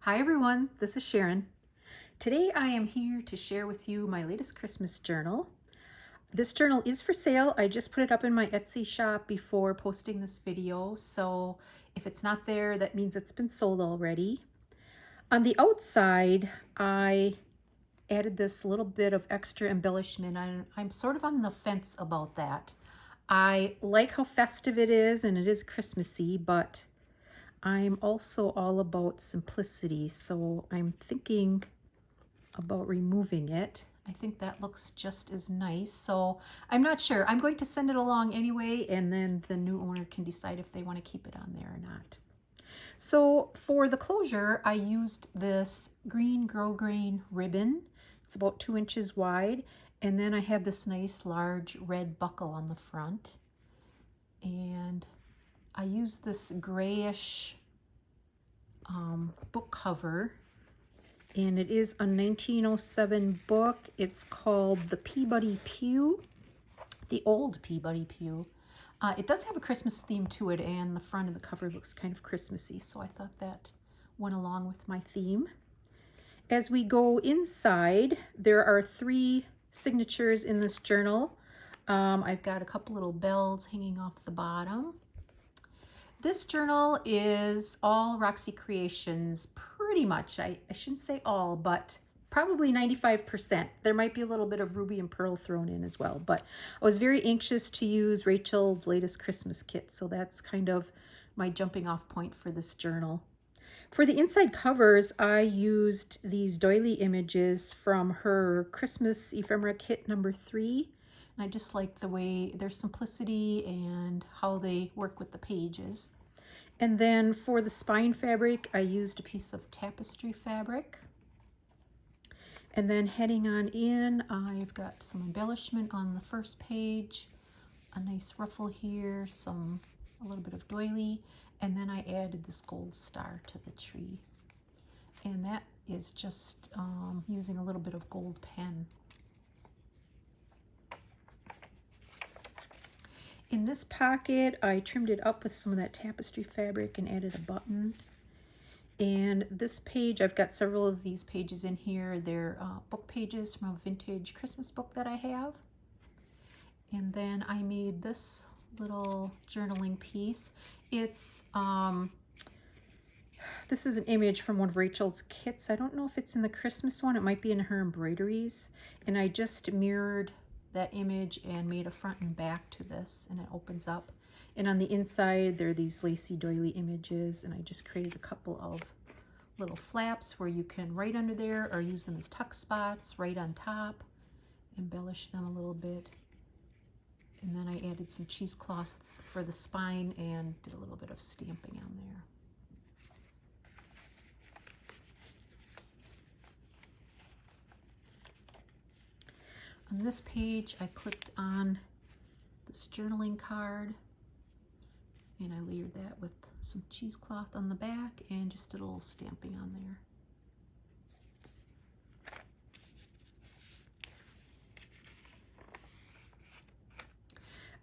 Hi everyone, this is Sharon. Today I am here to share with you my latest Christmas journal. This journal is for sale. I just put it up in my Etsy shop before posting this video, so if it's not there, that means it's been sold already. On the outside, I added this little bit of extra embellishment. I'm sort of on the fence about that. I like how festive it is and it is Christmassy, but I'm also all about simplicity, so I'm thinking about removing it. I think that looks just as nice, so I'm not sure. I'm going to send it along anyway, and then the new owner can decide if they want to keep it on there or not. So for the closure, I used this green grosgrain ribbon. It's about 2 inches wide, and then I have this nice large red buckle on the front. And I used this grayish book cover, and it is a 1907 book. It's called The Peabody Pew, the old Peabody Pew. It does have a Christmas theme to it, and the front of the cover looks kind of Christmassy, so I thought that went along with my theme. As we go inside, there are 3 signatures in this journal. I've got a couple little bells hanging off the bottom. This journal is all Roxy Creations, pretty much. I shouldn't say all, but probably 95%. There might be a little bit of ruby and pearl thrown in as well, but I was very anxious to use Rachel's latest Christmas kit, so that's kind of my jumping off point for this journal. For the inside covers, I used these doily images from her Christmas ephemera kit number 3. And I just like the way their simplicity and how they work with the pages. And then for the spine fabric, I used a piece of tapestry fabric. And then heading on in, I've got some embellishment on the first page, a nice ruffle here, a little bit of doily, and then I added this gold star to the tree. And that is just using a little bit of gold pen. In this pocket, I trimmed it up with some of that tapestry fabric and added a button. And this page, I've got several of these pages in here. They're book pages from a vintage Christmas book that I have. And then I made this little journaling piece. It's this is an image from one of Rachel's kits. I don't know if it's in the Christmas one. It might be in her embroideries. And I just mirrored that image and made a front and back to this, and it opens up. And on the inside, there are these lacy doily images, and I just created a couple of little flaps where you can write under there or use them as tuck spots right on top, embellish them a little bit. And then I added some cheesecloth for the spine and did a little bit of stamping on there. On this page, I clipped on this journaling card, and I layered that with some cheesecloth on the back and just did a little stamping on there.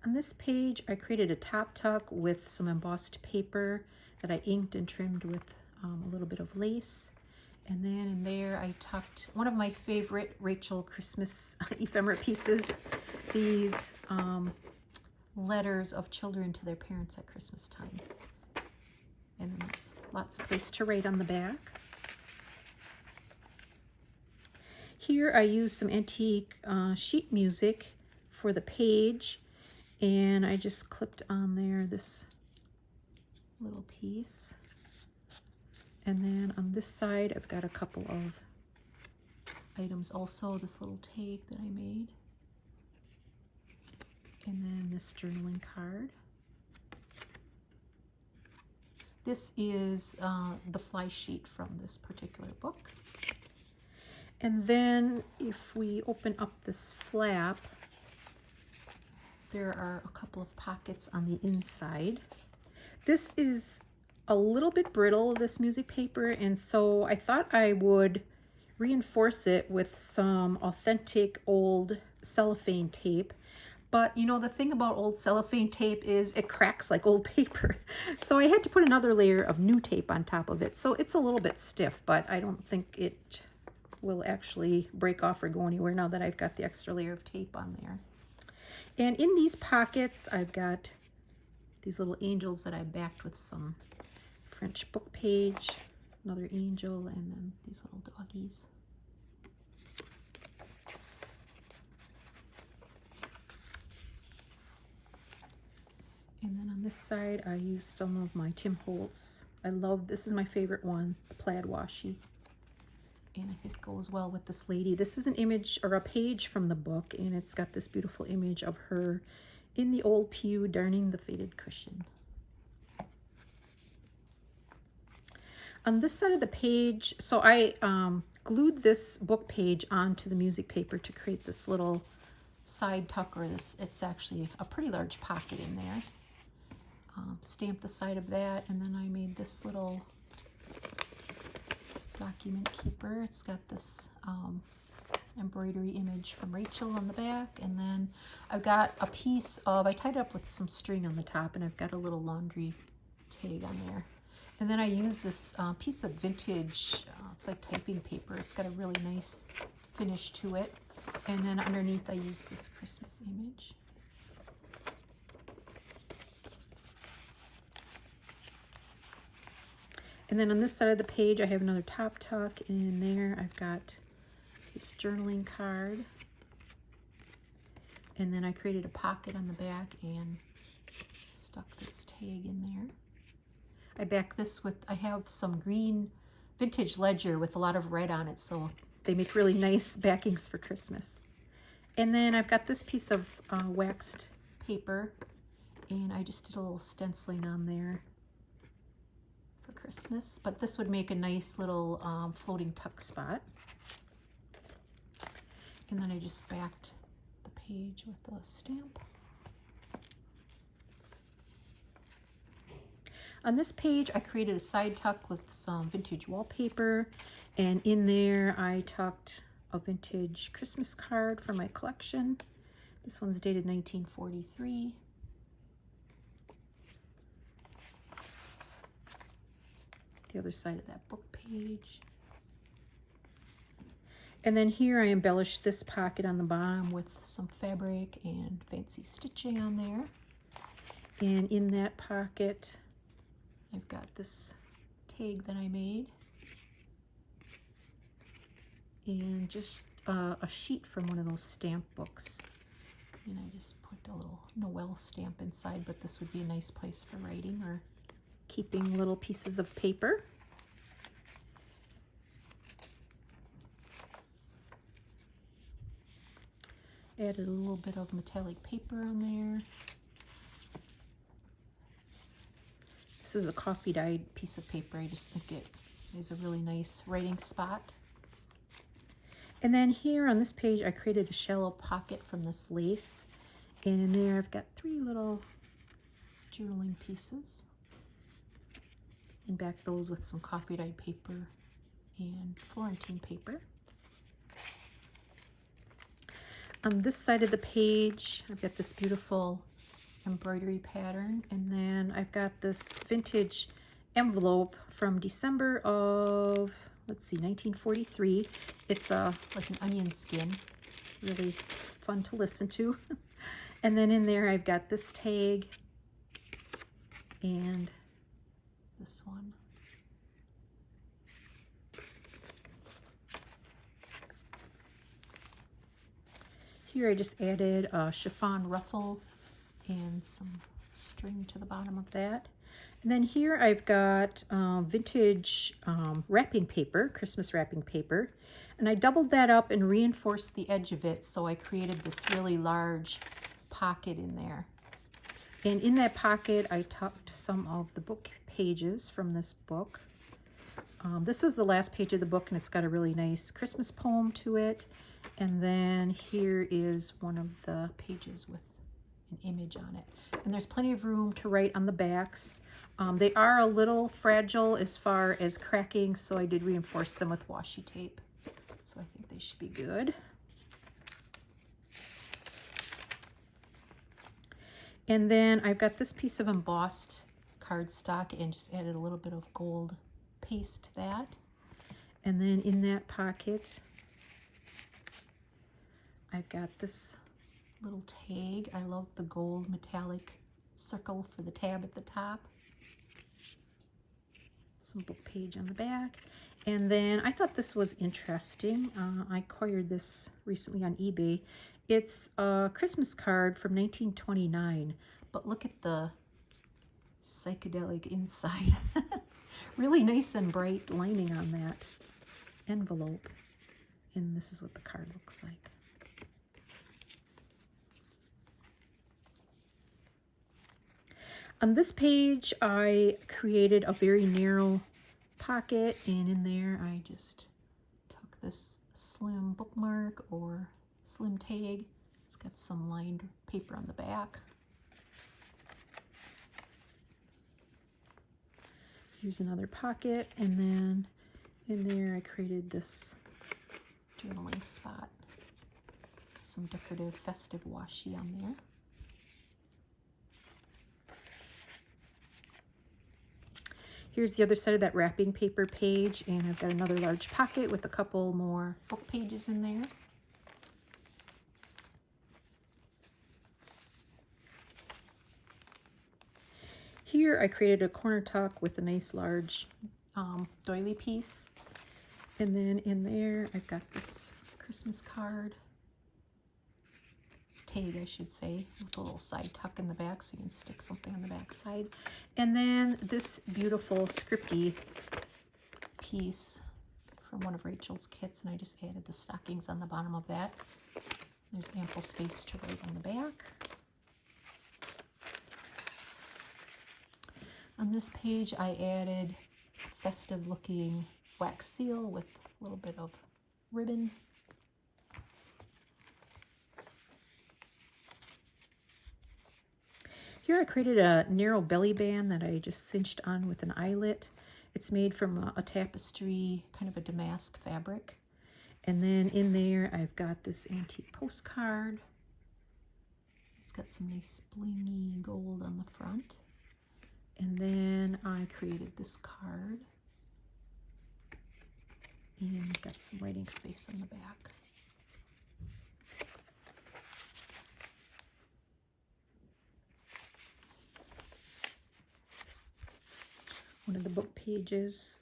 On this page, I created a top tuck with some embossed paper that I inked and trimmed with a little bit of lace. And then in there, I tucked one of my favorite Rachel Christmas ephemera pieces, these letters of children to their parents at Christmas time. And then there's lots of place to write on the back. Here I used some antique sheet music for the page, and I just clipped on there this little piece. And then on this side, I've got a couple of items also, this little tag that I made. And then this journaling card. This is the fly sheet from this particular book. And then if we open up this flap, there are a couple of pockets on the inside. This is a little bit brittle, this music paper, and so I thought I would reinforce it with some authentic old cellophane tape, But you know, the thing about old cellophane tape is it cracks like old paper. So I had to put another layer of new tape on top of it. So it's a little bit stiff, but I don't think it will actually break off or go anywhere now that I've got the extra layer of tape on there. And in these pockets, I've got these little angels that I backed with some French book page, another angel, and then these little doggies. And then on this side, I used some of my Tim Holtz. I love, this is my favorite one, the plaid washi. And I think it goes well with this lady. This is an image or a page from the book, and it's got this beautiful image of her in the old pew darning the faded cushion. On this side of the page, so I glued this book page onto the music paper to create this little side tuck, or this, it's actually a pretty large pocket in there. Stamped the side of that, and then I made this little document keeper. It's got this embroidery image from Rachel on the back, and then I've got a piece of, I tied it up with some string on the top, and I've got a little laundry tag on there. And then I use this piece of vintage, it's like typing paper. It's got a really nice finish to it. And then underneath I use this Christmas image. And then on this side of the page, I have another top tuck, and in there I've got this journaling card. And then I created a pocket on the back and stuck this tag in there. I back this with, I have some green vintage ledger with a lot of red on it, so they make really nice backings for Christmas. And then I've got this piece of waxed paper, and I just did a little stenciling on there for Christmas, but this would make a nice little floating tuck spot. And then I just backed the page with a stamp. On this page, I created a side tuck with some vintage wallpaper, and in there I tucked a vintage Christmas card from my collection. This one's dated 1943. The other side of that book page. And then here I embellished this pocket on the bottom with some fabric and fancy stitching on there. And in that pocket, I've got this tag that I made, and just a sheet from one of those stamp books. And I just put a little Noel stamp inside, but this would be a nice place for writing or keeping little pieces of paper. Added a little bit of metallic paper on there. This is a coffee dyed piece of paper. I just think it is a really nice writing spot. And then here on this page, I created a shallow pocket from this lace. And in there, I've got 3 little journaling pieces. And back those with some coffee dyed paper and Florentine paper. On this side of the page, I've got this beautiful embroidery pattern, and then I've got this vintage envelope from December of, let's see, 1943. It's like an onion skin, really fun to listen to. And then in there I've got this tag and this one. Here I just added a chiffon ruffle and some string to the bottom of that. And then here I've got vintage wrapping paper, Christmas wrapping paper, and I doubled that up and reinforced the edge of it, so I created this really large pocket in there. And in that pocket I tucked some of the book pages from this book. This was the last page of the book, and it's got a really nice Christmas poem to it. And then here is one of the pages with an image on it. And there's plenty of room to write on the backs. They are a little fragile as far as cracking, so I did reinforce them with washi tape. So I think they should be good. And then I've got this piece of embossed cardstock and just added a little bit of gold paste to that. And then in that pocket, I've got this little tag. I love the gold metallic circle for the tab at the top. Some book page on the back. And then I thought this was interesting. I acquired this recently on eBay. It's a Christmas card from 1929, but look at the psychedelic inside. Really nice and bright lining on that envelope. And this is what the card looks like. On this page, I created a very narrow pocket, and in there I just took this slim bookmark or slim tag. It's got some lined paper on the back. Here's another pocket, and then in there I created this journaling spot. Some decorative festive washi on there. Here's the other side of that wrapping paper page, and I've got another large pocket with a couple more book pages in there. Here I created a corner tuck with a nice large doily piece. And then in there I've got this Christmas card, tag I should say, with a little side tuck in the back so you can stick something on the back side. And then this beautiful scripty piece from one of Rachel's kits, and I just added the stockings on the bottom of that. There's ample space to write on the back. On this page I added a festive looking wax seal with a little bit of ribbon. Here I created a narrow belly band that I just cinched on with an eyelet. It's made from a tapestry, kind of a damask fabric. And then in there I've got this antique postcard. It's got some nice blingy gold on the front. And then I created this card. And got some writing space on the back. One of the book pages.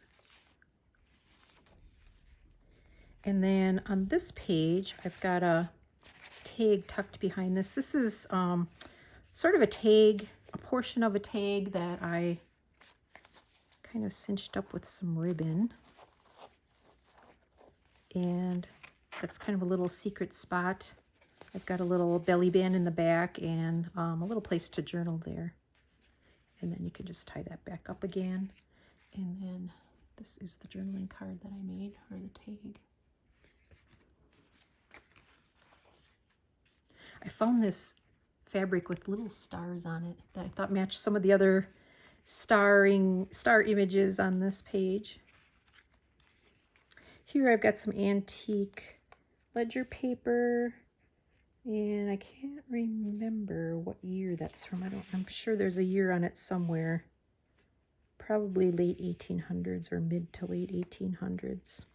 And then on this page, I've got a tag tucked behind this. This is sort of a tag, a portion of a tag that I kind of cinched up with some ribbon. And that's kind of a little secret spot. I've got a little belly band in the back and a little place to journal there. And then you can just tie that back up again. And then this is the journaling card that I made, or the tag. I found this fabric with little stars on it that I thought matched some of the other star images on this page. Here I've got some antique ledger paper, and I can't remember what year that's from. I'm sure there's a year on it somewhere. Probably late 1800s or mid to late 1800s.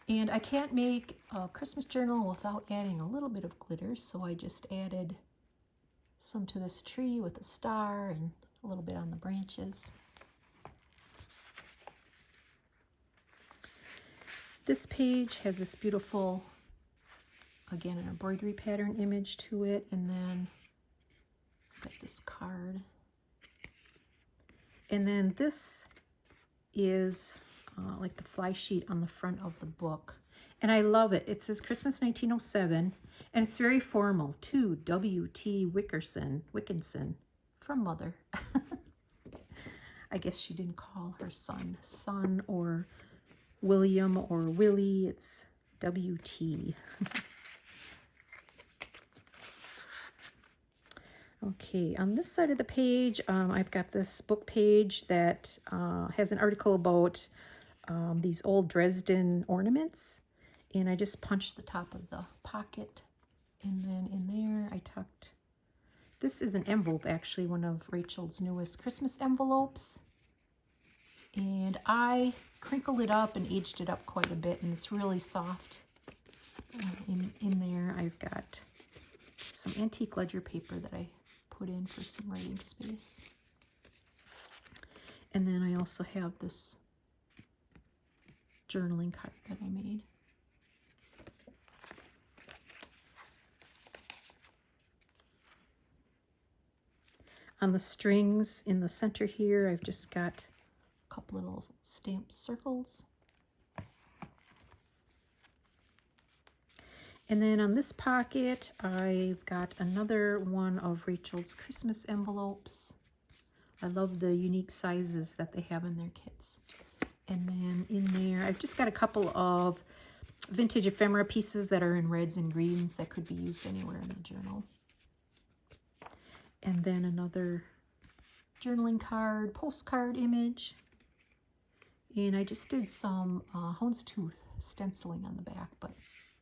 And I can't make a Christmas journal without adding a little bit of glitter, so I just added some to this tree with a star and a little bit on the branches. This page has this beautiful, again, an embroidery pattern image to it, and then I've got this card. And then this is like the fly sheet on the front of the book. And I love it. It says Christmas 1907, and it's very formal. To W.T. Wickinson, from Mother. I guess she didn't call her son or William or Willie. It's W.T. Okay, on this side of the page, I've got this book page that has an article about these old Dresden ornaments, and I just punched the top of the pocket, and then in there I tucked This is an envelope, actually, one of Rachel's newest Christmas envelopes. And I crinkled it up and aged it up quite a bit, and it's really soft. In there, I've got some antique ledger paper that I put in for some writing space. And then I also have this journaling card that I made. On the strings in the center here, I've just got a couple little stamped circles. And then on this pocket, I've got another one of Rachel's Christmas envelopes. I love the unique sizes that they have in their kits. And then in there, I've just got a couple of vintage ephemera pieces that are in reds and greens that could be used anywhere in the journal. And then another journaling card, postcard image. And I just did some houndstooth stenciling on the back, but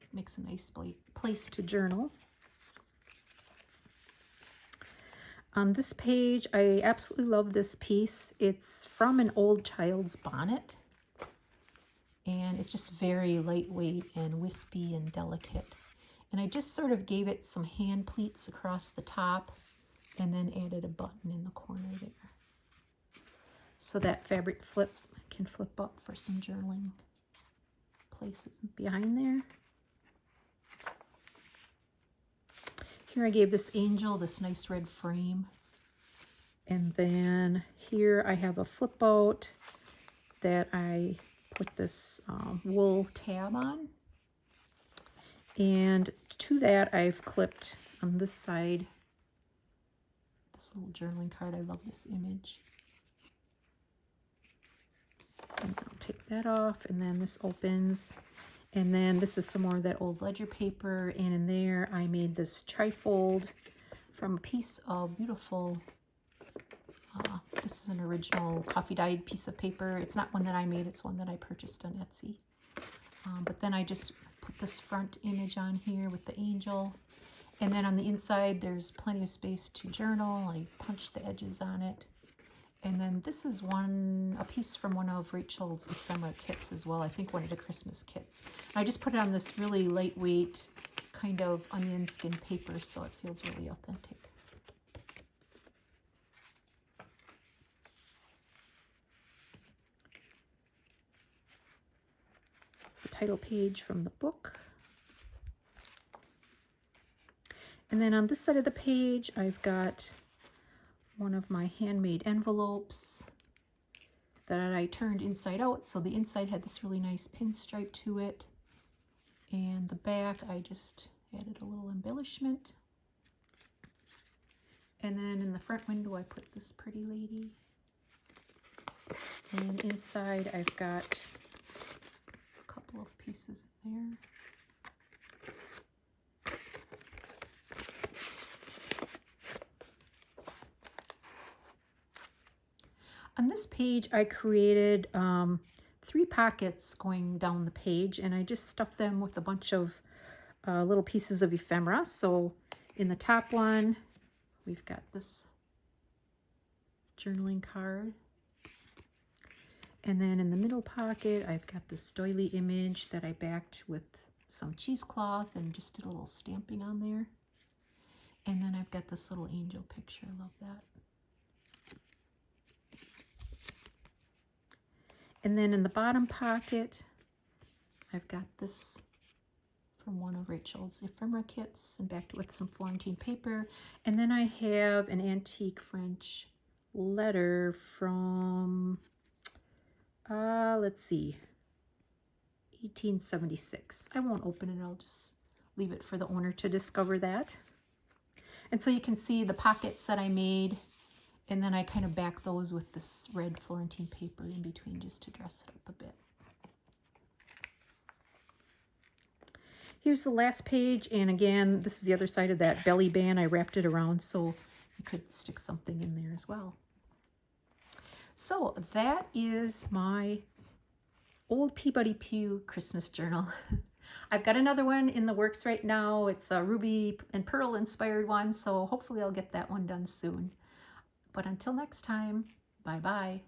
it makes a nice place to journal. On this page, I absolutely love this piece. It's from an old child's bonnet. And it's just very lightweight and wispy and delicate. And I just sort of gave it some hand pleats across the top and then added a button in the corner there. So that fabric can flip up for some journaling places behind there. Here I gave this angel this nice red frame. And then here I have a flip out that I put this wool tab on. And to that I've clipped on this side this little journaling card. I love this image. And I'll take that off, and then this opens. And then this is some more of that old ledger paper, and in there I made this trifold from a piece of beautiful, this is an original coffee dyed piece of paper. It's not one that I made, it's one that I purchased on Etsy. But then I just put this front image on here with the angel. And then on the inside, there's plenty of space to journal. I punched the edges on it. And then this is a piece from one of Rachel's ephemera kits as well. I think one of the Christmas kits. I just put it on this really lightweight kind of onion skin paper, so it feels really authentic. The title page from the book. And then on this side of the page, I've got one of my handmade envelopes that I turned inside out. So the inside had this really nice pinstripe to it. And the back, I just added a little embellishment. And then in the front window, I put this pretty lady. And inside, I've got a couple of pieces in there. On this page, I created 3 pockets going down the page, and I just stuffed them with a bunch of little pieces of ephemera. So in the top one, we've got this journaling card. And then in the middle pocket, I've got this doily image that I backed with some cheesecloth and just did a little stamping on there. And then I've got this little angel picture. I love that. And then in the bottom pocket, I've got this from one of Rachel's ephemera kits and backed it with some Florentine paper. And then I have an antique French letter from, let's see, 1876. I won't open it, I'll just leave it for the owner to discover that. And so you can see the pockets that I made. And then I kind of back those with this red Florentine paper in between just to dress it up a bit. Here's the last page. And again, this is the other side of that belly band. I wrapped it around so you could stick something in there as well. So that is my old Peabody Pew Christmas journal. I've got another one in the works right now. It's a ruby and pearl inspired one, so hopefully I'll get that one done soon. But until next time, bye-bye.